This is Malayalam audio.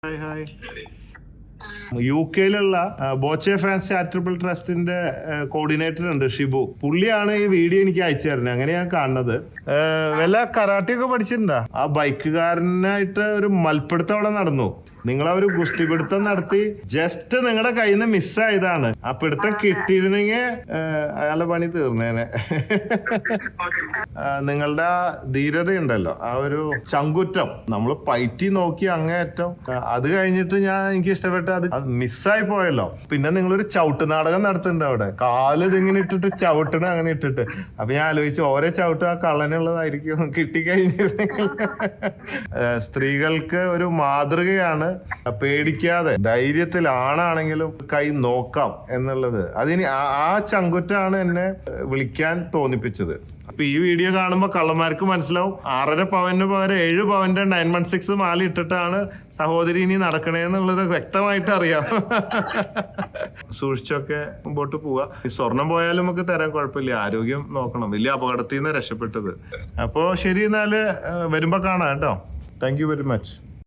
Hi hi. UK-യിലുള്ള ബോച്ചെ ഫാൻസ് ചാരിറ്റബിൾ ട്രസ്റ്റിന്റെ കോർഡിനേറ്റർ ഉണ്ട് ഷിബു. പുള്ളിയാണ് ഈ വീഡിയോ എനിക്ക് അയച്ചു തരുന്നത്. അങ്ങനെ ഞാൻ കാണുന്നത്. വല്ല കരാട്ടയൊക്കെ പഠിച്ചിട്ടുണ്ടോ? ആ ബൈക്കുകാരനായിട്ട് ഒരു മൽപ്പിടുത്തം അവിടെ നടന്നു. നിങ്ങൾ ഒരു ഗുസ്തി പിടുത്തം നടത്തി ജസ്റ്റ് നിങ്ങളുടെ കയ്യിൽ നിന്ന് മിസ്സായതാണ്. ആ പിടുത്തം കിട്ടിയിരുന്നെങ്കിൽ അയാളുടെ പണി തീർന്നേനെ. നിങ്ങളുടെ ആ ധീരതയുണ്ടല്ലോ, ആ ഒരു ചങ്കുറ്റം, നമ്മൾ പയറ്റി നോക്കി അങ്ങേയറ്റം. അത് കഴിഞ്ഞിട്ട് എനിക്ക് ഇഷ്ടപ്പെട്ട അത് മിസ്സായി പോയല്ലോ. പിന്നെ നിങ്ങളൊരു ചവിട്ട് നാടകം നടത്തുന്നുണ്ട് അവിടെ. കാല് ഇതിങ്ങനെ ഇട്ടിട്ട് ചവിട്ടണ അങ്ങനെ ഇട്ടിട്ട്. അപ്പൊ ഞാൻ ആലോചിച്ചു ഓരോ ചവിട്ട് ആ കള്ളനുള്ളതായിരിക്കും കിട്ടിക്കഴിഞ്ഞിരുന്നെങ്കിൽ. സ്ത്രീകൾക്ക് ഒരു മാതൃകയാണ്. പേടിക്കാതെ ധൈര്യത്തിൽ ആണാണെങ്കിലും കൈ നോക്കാം എന്നുള്ളത്. ആ ചങ്കുറ്റാണ് എന്നെ വിളിക്കാൻ തോന്നിപ്പിച്ചത്. അപ്പൊ ഈ വീഡിയോ കാണുമ്പോ കള്ളന്മാർക്ക് മനസ്സിലാവും 6.5 പവന് പകരം 7 പവന്റെ 916 മാല ഇട്ടിട്ടാണ് സഹോദരി ഇനി നടക്കണേന്നുള്ളത് വ്യക്തമായിട്ട് അറിയാം. സൂക്ഷിച്ചൊക്കെ മുമ്പോട്ട് പോവാ. ഈ സ്വർണം പോയാലും നമുക്ക് തരാൻ കുഴപ്പമില്ല. ആരോഗ്യം നോക്കണം. വലിയ അപകടത്തിൽ നിന്ന് രക്ഷപ്പെട്ടത്. അപ്പോ ശരി, എന്നാല് വരുമ്പോ കാണാം കേട്ടോ. Thank you very much.